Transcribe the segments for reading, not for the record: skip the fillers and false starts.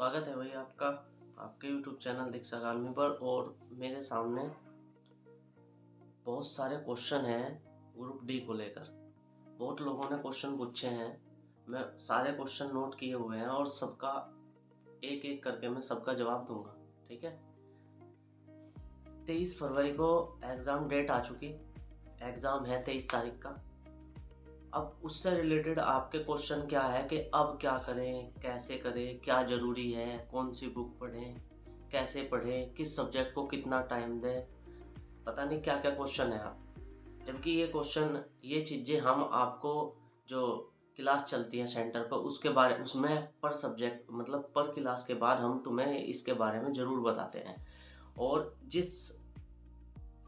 स्वागत है भाई आपका आपके YouTube चैनल दीक्षा अकादमी पर। और मेरे सामने बहुत सारे क्वेश्चन हैं ग्रुप डी को लेकर। बहुत लोगों ने क्वेश्चन पूछे हैं, मैं सारे क्वेश्चन नोट किए हुए हैं और सबका एक एक करके मैं सबका जवाब दूंगा। ठीक है। 23 फरवरी को एग्ज़ाम डेट आ चुकी, एग्ज़ाम है 23 तारीख का। अब उससे रिलेटेड आपके क्वेश्चन क्या है कि अब क्या करें, कैसे करें, क्या ज़रूरी है, कौन सी बुक पढ़ें, कैसे पढ़ें, किस सब्जेक्ट को कितना टाइम दें, पता नहीं क्या क्या क्वेश्चन है आप। जबकि ये क्वेश्चन, ये चीज़ें हम आपको जो क्लास चलती है सेंटर पर उसके बारे उसमें पर सब्जेक्ट मतलब पर क्लास के बाद हम तुम्हें इसके बारे में ज़रूर बताते हैं। और जिस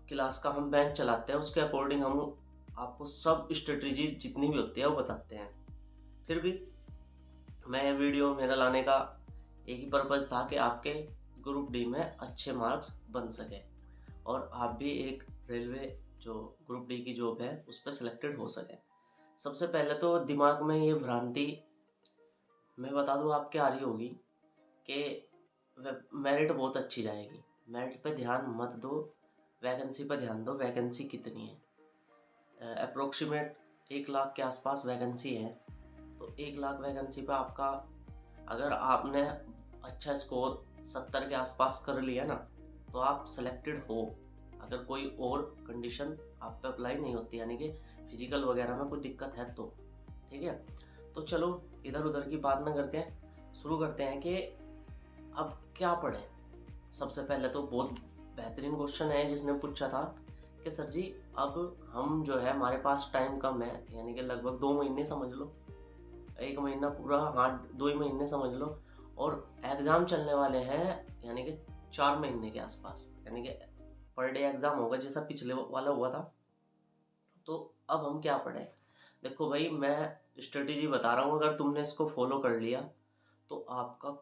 क्लास का हम बैच चलाते हैं उसके अकॉर्डिंग हम आपको सब स्ट्रेटजी जितनी भी होती है वो बताते हैं। फिर भी मैं वीडियो मेरा लाने का एक ही पर्पज़ था कि आपके ग्रुप डी में अच्छे मार्क्स बन सके और आप भी एक रेलवे जो ग्रुप डी की जॉब है उस पर सिलेक्टेड हो सके। सबसे पहले तो दिमाग में ये भ्रांति मैं बता दूँ आपके आ रही होगी कि मेरिट बहुत अच्छी जाएगी। मेरिट पे ध्यान मत दो, वैकेंसी पे ध्यान दो। वैकेंसी कितनी है? अप्रोक्सीमेट 1 लाख के आसपास वैकेंसी है। तो 1 लाख वैकेंसी पे आपका, अगर आपने अच्छा स्कोर 70 के आसपास कर लिया ना तो आप सिलेक्टेड हो। अगर कोई और कंडीशन आप पे अप्लाई नहीं होती, यानी कि फिजिकल वगैरह में कोई दिक्कत है तो ठीक है। तो चलो इधर उधर की बात ना करके शुरू करते हैं कि अब क्या पढ़ें। सबसे पहले तो बहुत बेहतरीन क्वेश्चन है जिसने पूछा था कि सर जी अब हम जो है हमारे पास टाइम कम है, यानी कि लगभग 2 महीने समझ लो, 1 महीना पूरा, हाँ 2 ही महीने समझ लो, और एग्ज़ाम चलने वाले हैं यानी कि 4 महीने के आसपास, यानी कि पर डे एग्ज़ाम होगा जैसा पिछले वाला हुआ था। तो अब हम क्या पढ़ें? देखो भाई, मैं स्ट्रेटेजी बता रहा हूँ, अगर तुमने इसको फॉलो कर लिया तो आपका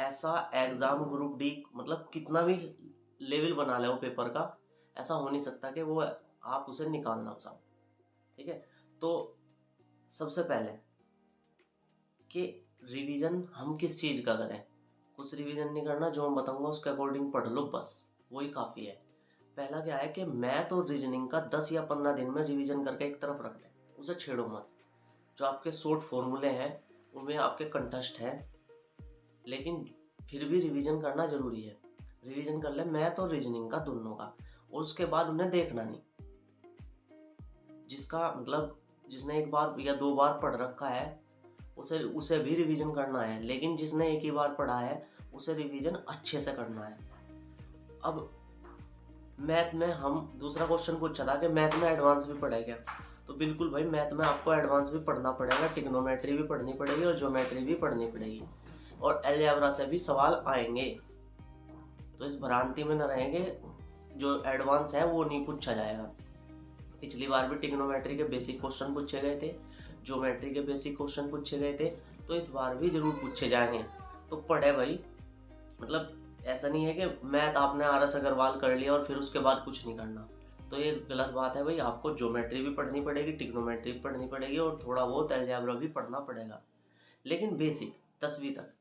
ऐसा एग्ज़ाम ग्रुप डी मतलब कितना भी लेवल बना ले वो पेपर का, ऐसा हो नहीं सकता कि वो आप उसे निकाल ना सको। ठीक है। तो सबसे पहले कि रिवीजन हम किस चीज़ का करें। कुछ रिवीजन नहीं करना, जो मैं बताऊंगा उसके अकॉर्डिंग पढ़ लो, बस वही काफ़ी है। पहला क्या है कि मैथ और रीजनिंग का 10 या 15 दिन में रिवीजन करके एक तरफ रख दें, उसे छेड़ो मत। जो आपके शॉर्ट फॉर्मूले हैं उनमें आपके कंटेस्ट हैं, लेकिन फिर भी रिवीजन करना ज़रूरी है। रिवीजन कर ले मैथ और रीजनिंग का, दोनों का, और उसके बाद उन्हें देखना नहीं। जिसका मतलब जिसने 1 बार या 2 बार पढ़ रखा है उसे उसे भी रिवीजन करना है, लेकिन जिसने एक ही बार पढ़ा है उसे रिवीजन अच्छे से करना है। अब मैथ में हम दूसरा क्वेश्चन पूछा था कि मैथ में एडवांस भी पढ़े क्या, तो बिल्कुल भाई, मैथ में आपको एडवांस भी पढ़ना पड़ेगा, ट्रिग्नोमेट्री भी पढ़नी पड़ेगी और ज्योमेट्री भी पढ़नी पड़ेगी, और अलजेब्रा से भी सवाल आएंगे। तो इस भ्रांति में न रहेंगे, जो एडवांस है वो नहीं पूछा जाएगा। पिछली बार भी ट्रिग्नोमेट्री के बेसिक क्वेश्चन पूछे गए थे, ज्योमेट्री के बेसिक क्वेश्चन पूछे गए थे, तो इस बार भी जरूर पूछे जाएंगे। तो पढ़े भाई, मतलब ऐसा नहीं है कि मैथ आपने RS अग्रवाल कर लिया और फिर उसके बाद कुछ नहीं करना, तो ये गलत बात है भाई। आपको ज्योमेट्री भी पढ़नी पड़ेगी, ट्रिग्नोमेट्री भी पढ़नी पड़ेगी और थोड़ा बहुत अलजेब्रा भी पढ़ना पड़ेगा, लेकिन बेसिक 10वीं तक।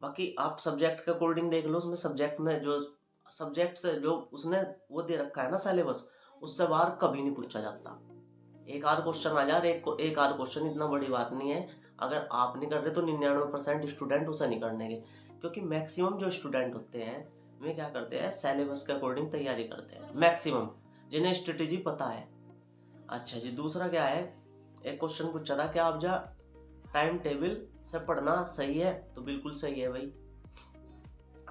बाकी आप सब्जेक्ट के अकॉर्डिंग देख लो, उसमें सब्जेक्ट में जो सब्जेक्ट से जो उसने वो दे रखा है ना सिलेबस, उससे बाहर कभी नहीं पूछा जाता। एक आध क्वेश्चन आ जाए, एक आध क्वेश्चन इतना बड़ी बात नहीं है। अगर आप नहीं कर रहे तो 99% स्टूडेंट उसे नहीं करने के, क्योंकि मैक्सिमम जो स्टूडेंट होते हैं वे क्या करते हैं, सिलेबस के अकॉर्डिंग तैयारी करते हैं, मैक्सिमम जिन्हें स्ट्रेटेजी पता है। अच्छा जी, दूसरा क्या है, एक क्वेश्चन पूछा था कि आप जा टाइम टेबल से पढ़ना सही है, तो बिल्कुल सही है भाई।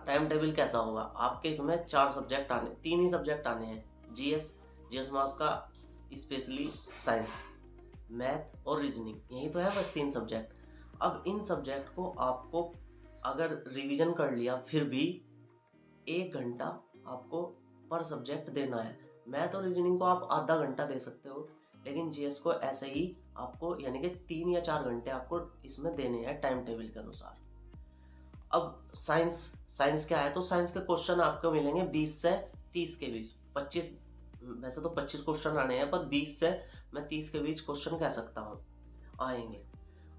टाइम टेबल कैसा होगा आपके, इसमें 4 सब्जेक्ट आने, 3 ही सब्जेक्ट आने हैं, जीएस में आपका स्पेशली साइंस, मैथ और रीजनिंग, यही तो है बस 3 सब्जेक्ट। अब इन सब्जेक्ट को आपको अगर रिवीजन कर लिया फिर भी 1 घंटा आपको पर सब्जेक्ट देना है। मैथ और रीजनिंग को आप आधा घंटा दे सकते हो, लेकिन जीएस को ऐसे ही आपको यानी कि 3 या 4 घंटे आपको इसमें देने हैं टाइम टेबल के अनुसार। अब साइंस क्या है, तो साइंस के क्वेश्चन आपको मिलेंगे 20 से 30 के बीच, 25, वैसे तो 25 क्वेश्चन आने हैं, पर 20 से मैं 30 के बीच क्वेश्चन कह सकता हूँ आएंगे।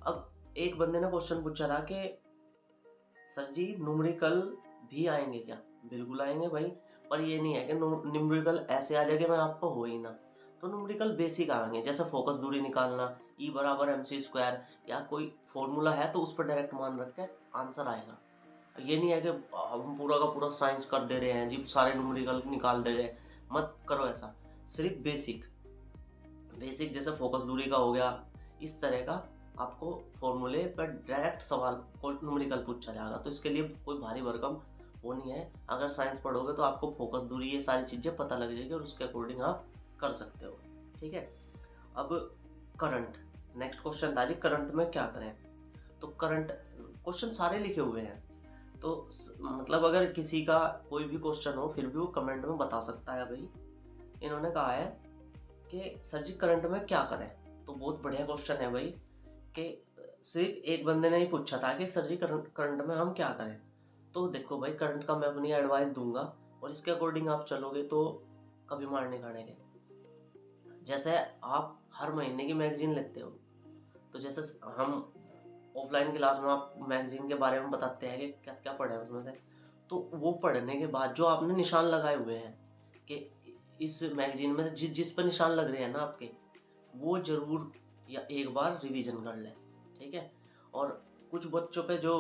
अब एक बंदे ने क्वेश्चन पूछा था कि सर जी न्यूमेरिकल भी आएंगे क्या? बिल्कुल आएंगे भाई, पर ये नहीं है कि न्यूमेरिकल ऐसे आ जाएगा मैं आपको हो ही ना। तो न्यूमेरिकल बेसिक आएंगे, जैसे फोकस दूरी निकालना, E बराबर MC² या कोई फॉर्मूला है तो उस पर डायरेक्ट मान रख के आंसर आएगा। ये नहीं है कि हम पूरा का पूरा साइंस कर दे रहे हैं जी, सारे न्यूमेरिकल निकाल दे रहे हैं, मत करो ऐसा। सिर्फ बेसिक बेसिक जैसे फोकस दूरी का हो गया, इस तरह का आपको फॉर्मूले पर डायरेक्ट सवाल को न्यूमेरिकल पूछा जाएगा। तो इसके लिए कोई भारी भरकम वो नहीं है। अगर साइंस पढ़ोगे तो आपको फोकस दूरी ये सारी चीज़ें पता लग जाएगी और उसके अकॉर्डिंग आप कर सकते हो। ठीक है। अब करंट, नेक्स्ट क्वेश्चन था जी, करंट में क्या करें। तो करंट क्वेश्चन सारे लिखे हुए हैं, तो मतलब अगर किसी का कोई भी क्वेश्चन हो फिर भी वो कमेंट में बता सकता है। भाई इन्होंने कहा है कि सर जी करंट में क्या करें। तो बहुत बढ़िया क्वेश्चन है भाई, कि सिर्फ एक बंदे ने ही पूछा था कि सर जी करंट में हम क्या करें। तो देखो भाई, करंट का मैं अपनी एडवाइस दूंगा और इसके अकॉर्डिंग आप चलोगे तो कभी मार नहीं खानेगे। जैसे आप हर महीने की मैगजीन लेते हो, तो जैसे हम ऑफलाइन क्लास में आप मैगजीन के बारे में बताते हैं कि क्या क्या पढ़े हैं उसमें से, तो वो पढ़ने के बाद जो आपने निशान लगाए हुए हैं कि इस मैगजीन में जिस जिस पर निशान लग रहे हैं ना आपके, वो जरूर या एक बार रिवीजन कर लें। ठीक है। और कुछ बच्चों पे जो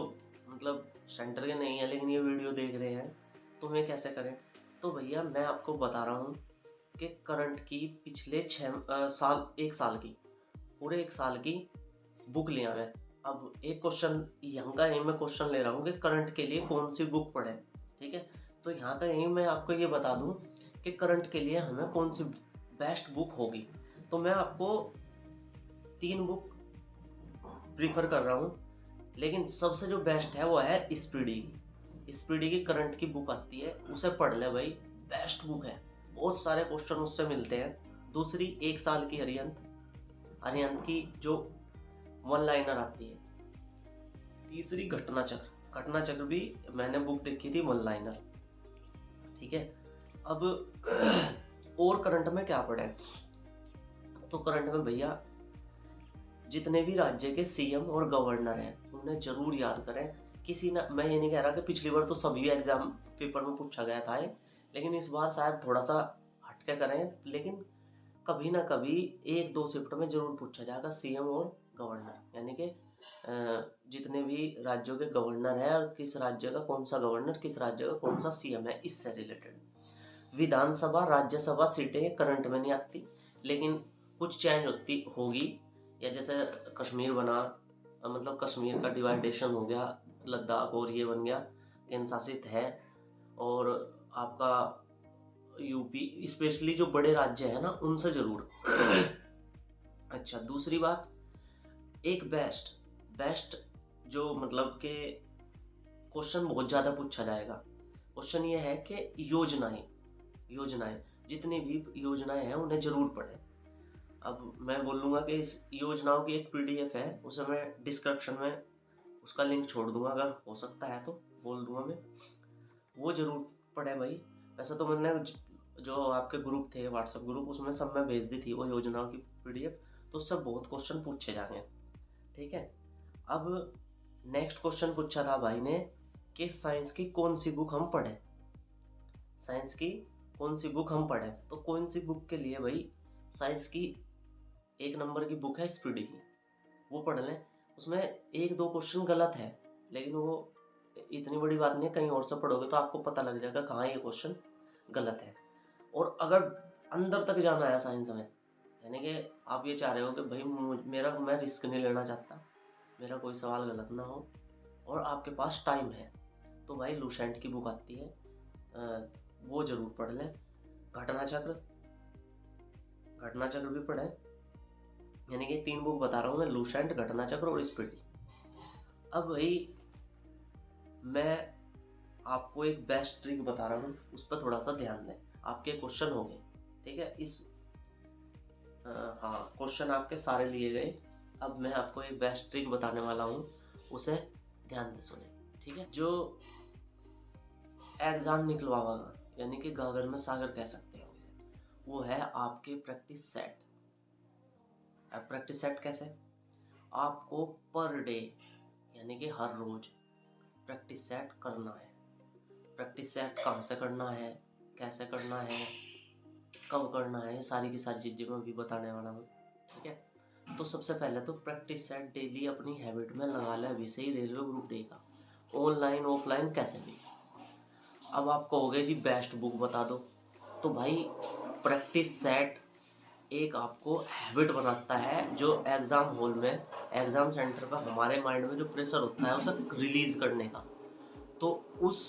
मतलब सेंटर के नहीं है लेकिन ये वीडियो देख रहे हैं, तो वे कैसे करें। तो भैया मैं आपको बता रहा हूँ कि करंट की पिछले 6 साल, 1 साल की, पूरे 1 साल की बुक लिया मैं। अब एक क्वेश्चन यहाँ का यही मैं क्वेश्चन ले रहा हूँ कि करंट के लिए कौन सी बुक पढ़े। ठीक है। तो यहाँ का यही मैं आपको ये बता दूँ कि करंट के लिए हमें कौन सी बेस्ट बुक होगी। तो मैं आपको 3 बुक प्रीफर कर रहा हूँ, लेकिन सबसे जो बेस्ट है वो है स्पीडी की। स्पीडी की करंट की बुक आती है, उसे पढ़ ले भाई, बेस्ट बुक है, बहुत सारे क्वेश्चन उससे मिलते हैं। दूसरी 1 साल की अरिहंत, अरिहंत की जो 1 लाइनर आती है। तीसरी घटना चक्र, घटना चक्र भी मैंने बुक देखी थी 1 लाइनर। ठीक है। अब और करंट में क्या पढ़े, तो करंट में भैया जितने भी राज्य के सीएम और गवर्नर हैं उन्हें जरूर याद करें। किसी ना, मैं ये नहीं कह रहा कि पिछली बार तो सभी एग्जाम पेपर में पूछा गया था ये, लेकिन इस बार शायद थोड़ा सा हटके करें, लेकिन कभी ना कभी 1-2 शिफ्ट में जरूर पूछा जाएगा सीएम और गवर्नर, यानी कि जितने भी राज्यों के गवर्नर हैं और किस राज्य का कौन सा गवर्नर, किस राज्य का कौन सा सीएम है, इससे रिलेटेड। विधानसभा राज्यसभा सीटें करंट में नहीं आती, लेकिन कुछ चेंज होती होगी, या जैसे कश्मीर बना, मतलब कश्मीर का डिवाइडेशन हो गया, लद्दाख और ये बन गया, केंद्र शासित है। और आपका यूपी, स्पेशली जो बड़े राज्य है ना उनसे जरूर। अच्छा, दूसरी बात, एक बेस्ट बेस्ट जो मतलब के क्वेश्चन बहुत ज़्यादा पूछा जाएगा, क्वेश्चन ये है कि योजनाएं जितनी भी योजनाएं हैं उन्हें जरूर पढ़ें। अब मैं बोलूँगा कि इस योजनाओं की एक पीडीएफ है, उसे मैं डिस्क्रिप्शन में उसका लिंक छोड़ दूंगा, अगर हो सकता है तो बोल दूंगा मैं, वो जरूर पढ़ें भाई। वैसे तो मैंने जो आपके ग्रुप थे व्हाट्सएप ग्रुप, उसमें सब में भेज दी थी वो योजनाओं की पीडीएफ, तो उससे बहुत क्वेश्चन पूछे जाएंगे। ठीक है। अब नेक्स्ट क्वेश्चन पूछा था भाई ने कि साइंस की कौन सी बुक हम पढ़ें, साइंस की कौन सी बुक हम पढ़ें। तो कौन सी बुक के लिए भाई, साइंस की 1 नंबर की बुक है स्पीडी की, वो पढ़ लें। उसमें 1-2 क्वेश्चन गलत है, लेकिन वो इतनी बड़ी बात नहीं है, कहीं और से पढ़ोगे तो आपको पता लग जाएगा कहाँ ये क्वेश्चन गलत है। और अगर अंदर तक जाना है साइंस में, यानी कि आप ये चाह रहे हो कि भाई मैं रिस्क नहीं लेना चाहता, मेरा कोई सवाल गलत ना हो, और आपके पास टाइम है, तो भाई लूसेंट की बुक आती है, वो जरूर पढ़ लें। घटना चक्र भी पढ़ें, यानी कि 3 बुक बता रहा हूँ मैं, लूसेंट, घटना चक्र और स्पीडी। अब भाई मैं आपको एक बेस्ट ट्रिक बता रहा हूँ, उस पर थोड़ा सा ध्यान दें, आपके क्वेश्चन हो गए। ठीक है। हाँ, क्वेश्चन आपके सारे लिए गए। अब मैं आपको एक बेस्ट ट्रिक बताने वाला हूँ, उसे ध्यान से सुने। ठीक है। जो एग्जाम निकलवाएगा, यानी कि गागर में सागर कह सकते हो, वो है आपके प्रैक्टिस सेट। अब प्रैक्टिस सेट कैसे, आपको पर डे, यानी कि हर रोज प्रैक्टिस सेट करना है। प्रैक्टिस सेट कहाँ से करना है, कैसे करना है, कब करना है, ये सारी की सारी चीज़ें मैं अभी बताने वाला हूँ। ठीक है, तो सबसे पहले तो प्रैक्टिस सेट डेली अपनी हैबिट में लगा ले अभी से ही रेलवे ग्रुप डी का, ऑनलाइन ऑफलाइन कैसे भी। अब आप कहोगे जी बेस्ट बुक बता दो, तो भाई प्रैक्टिस सेट एक आपको हैबिट बनाता है, जो एग्ज़ाम हॉल में, एग्ज़ाम सेंटर पर हमारे माइंड में जो प्रेशर होता है उसे रिलीज़ करने का। तो उस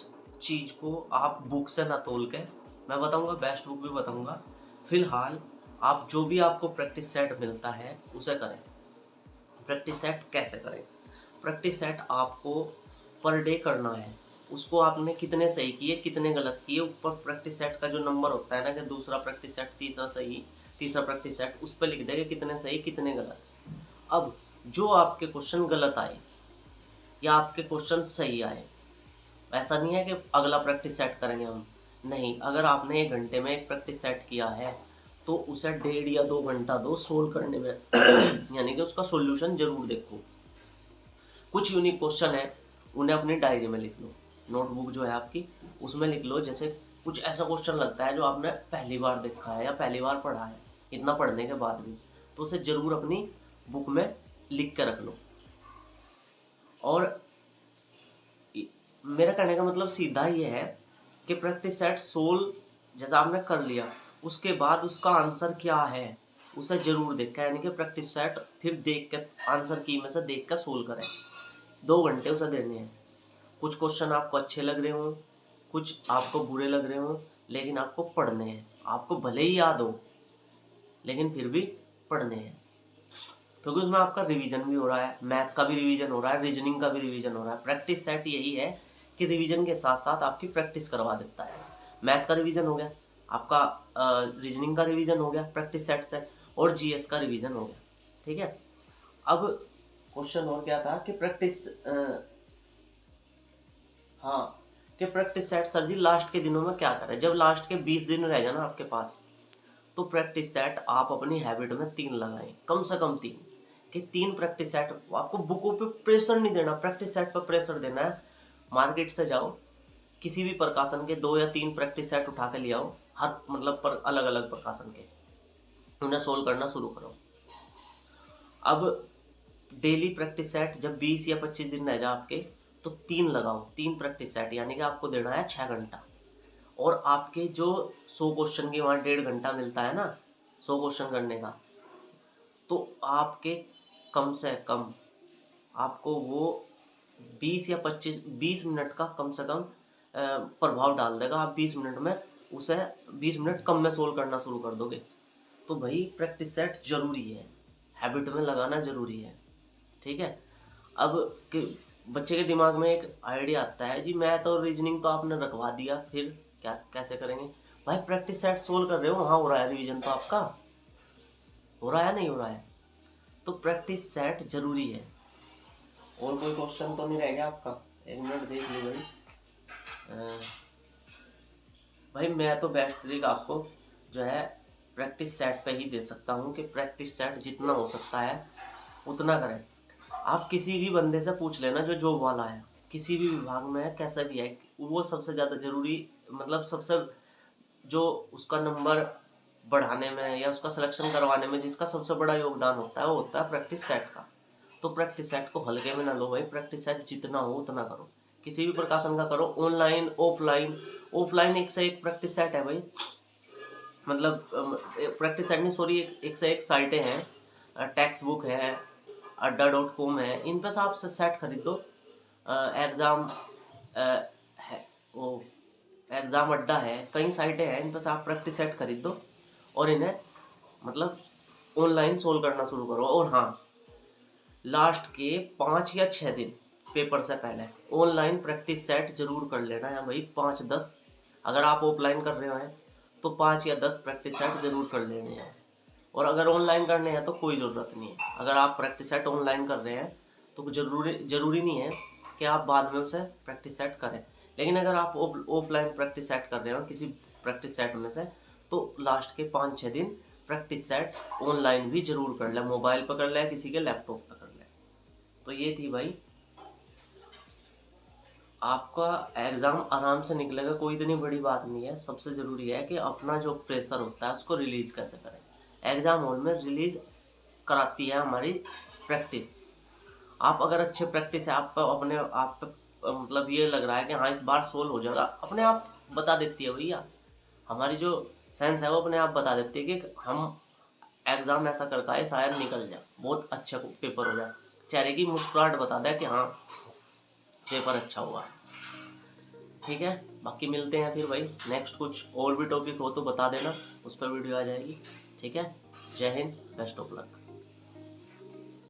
चीज़ को आप बुक से ना तोल के, मैं बताऊंगा बेस्ट बुक भी बताऊंगा, फिलहाल आप जो भी आपको प्रैक्टिस सेट मिलता है उसे करें। प्रैक्टिस सेट कैसे करें? प्रैक्टिस सेट आपको पर डे करना है, उसको आपने कितने सही किए कितने गलत किए, ऊपर प्रैक्टिस सेट का जो नंबर होता है ना, कि दूसरा प्रैक्टिस सेट, तीसरा सही, तीसरा प्रैक्टिस सेट, उस पर लिख देंगे कितने सही कितने गलत। अब जो आपके क्वेश्चन गलत आए या आपके क्वेश्चन सही आए, ऐसा नहीं है कि अगला प्रैक्टिस सेट करेंगे हम, नहीं। अगर आपने 1 घंटे में एक प्रैक्टिस सेट किया है तो उसे 1.5 या 2 घंटा दो सोल्व करने में यानी कि उसका सॉल्यूशन जरूर देखो। कुछ यूनिक क्वेश्चन है, उन्हें अपनी डायरी में लिख लो, नोटबुक जो है आपकी उसमें लिख लो। जैसे कुछ ऐसा क्वेश्चन लगता है जो आपने पहली बार देखा है या पहली बार पढ़ा है, इतना पढ़ने के बाद भी, तो उसे ज़रूर अपनी बुक में लिख के रख लो। और मेरा कहने का मतलब सीधा ये है कि प्रैक्टिस सेट सोल्व जैसा आपने कर लिया, उसके बाद उसका आंसर क्या है उसे ज़रूर देखा, यानी कि प्रैक्टिस सेट फिर देख के आंसर की में से देख कर सोल्व करें। 2 घंटे उसे देने हैं। कुछ क्वेश्चन आपको अच्छे लग रहे हों, कुछ आपको बुरे लग रहे हों, लेकिन आपको पढ़ने हैं। आपको भले ही याद हो लेकिन फिर भी पढ़ने हैं, क्योंकि उसमें आपका रिवीजन भी हो रहा है, मैथ का भी रिवीजन हो रहा है, रीजनिंग का भी रिवीजन हो रहा है। प्रैक्टिस सेट यही है कि रिवीजन के साथ साथ आपकी प्रैक्टिस करवा देता है। मैथ का रिवीजन हो गया आपका, रीजनिंग का रिवीजन हो गया प्रैक्टिस सेट से, और जीएस का रिवीजन हो गया। ठीक है, अब क्वेश्चन और क्या था कि प्रैक्टिस, हाँ, कि प्रैक्टिस सेट सर जी लास्ट के दिनों में क्या करें? जब लास्ट के 20 दिन रह जाए ना आपके पास, तो प्रैक्टिस सेट आप अपनी हैबिट में 3 लगाएं, कम से कम 3, कि 3 प्रैक्टिस सेट। आपको बुकों पे प्रेशर नहीं देना, प्रैक्टिस सेट पर प्रेशर देना है। मार्केट से जाओ, किसी भी प्रकाशन के 2 या 3 प्रैक्टिस सेट उठा के ले आओ, हर मतलब पर अलग अलग प्रकाशन के, उन्हें सोल्व करना शुरू करो। अब डेली प्रैक्टिस सेट जब 20 या 25 दिन रह जाए आपके, तो 3 लगाओ, 3 प्रैक्टिस सेट, यानी कि आपको देना है 6 घंटा। और आपके जो 100 क्वेश्चन के वहाँ 1.5 घंटा मिलता है ना 100 क्वेश्चन करने का, तो आपके कम से कम आपको वो 20 या 20 मिनट का कम से कम प्रभाव डाल देगा। आप 20 मिनट में उसे 20 मिनट कम में सोल्व करना शुरू कर दोगे। तो भाई प्रैक्टिस सेट जरूरी है, हैबिट में लगाना जरूरी है। ठीक है, अब कि बच्चे के दिमाग में एक आइडिया आता है, जी मैथ और रीजनिंग तो आपने रखवा दिया, फिर क्या कैसे करेंगे? भाई प्रैक्टिस सेट सोल्व कर रहे हो, वहाँ हो रहा है रिवीजन, तो आपका हो रहा है नहीं हो रहा है, तो प्रैक्टिस सेट जरूरी है। और कोई क्वेश्चन तो नहीं रह गया आपका? 1 मिनट देख लो भाई। भाई मैं तो बेस्ट ट्रिक आपको जो है प्रैक्टिस सेट पे ही दे सकता हूँ, कि प्रैक्टिस सेट जितना हो सकता है उतना करें। आप किसी भी बंदे से पूछ लेना जो जॉब वाला है, किसी भी विभाग में है, कैसा भी है, वो सबसे ज़्यादा जरूरी, मतलब सबसे जो उसका नंबर बढ़ाने में या उसका सिलेक्शन करवाने में जिसका सबसे बड़ा योगदान होता है, वो होता है प्रैक्टिस सेट का। तो प्रैक्टिस सेट को हल्के में ना लो भाई, प्रैक्टिस सेट जितना हो उतना करो, किसी भी प्रकाशन का करो, ऑनलाइन ऑफलाइन। ऑफलाइन एक से एक प्रैक्टिस सेट है भाई, मतलब प्रैक्टिस सेट नहीं सॉरी, एक से एक साइटें हैं, टेक्स्ट बुक है, adda.com है, इन पर आप सेट खरीद दो। एग्ज़ाम है वो, एग्ज़ाम अड्डा है, कई साइटें हैं, इन पर आप प्रैक्टिस सेट खरीद दो और इन्हें मतलब ऑनलाइन सोल्व करना शुरू करो। और हाँ, लास्ट के 5 या 6 दिन पेपर से पहले ऑनलाइन प्रैक्टिस सेट जरूर कर लेना है भाई, 5-10। अगर आप ऑफलाइन कर रहे हैं तो 5 या 10 प्रैक्टिस सेट जरूर कर लेने हैं। और अगर ऑनलाइन करने हैं तो कोई ज़रूरत नहीं है। अगर आप प्रैक्टिस सेट ऑनलाइन कर रहे हैं तो ज़रूरी नहीं है कि आप बाद में उसे प्रैक्टिस सेट करें। लेकिन अगर आप ऑफलाइन प्रैक्टिस सेट कर रहे हो किसी प्रैक्टिस सेट में से, तो लास्ट के 5-6 दिन प्रैक्टिस सेट ऑनलाइन भी जरूर कर लें, मोबाइल पर कर लें, किसी के लैपटॉप पर कर लें। तो ये थी भाई आपका एग्ज़ाम आराम से निकलेगा, कोई इतनी बड़ी बात नहीं है। सबसे ज़रूरी है कि अपना जो प्रेशर होता है उसको रिलीज़ कैसे करें। एग्ज़ाम हॉल में रिलीज़ कराती है हमारी प्रैक्टिस। आप अगर अच्छे प्रैक्टिस है, आप अपने आप पे मतलब ये लग रहा है कि हाँ इस बार सोल्व हो जाएगा, अपने आप बता देती है भैया। हमारी जो सेंस है वो अपने आप बता देती है कि हम एग्ज़ाम ऐसा कर पाए शायद निकल जाए, बहुत अच्छा पेपर हो जाए। चेहरे की मुस्कुराहट बता दे कि हाँ पेपर अच्छा हुआ। ठीक है, बाकी मिलते हैं फिर भाई। नेक्स्ट कुछ और भी टॉपिक हो तो बता देना, उस पर वीडियो आ जाएगी। ठीक है, जय हिंद, बेस्ट ऑफ लक।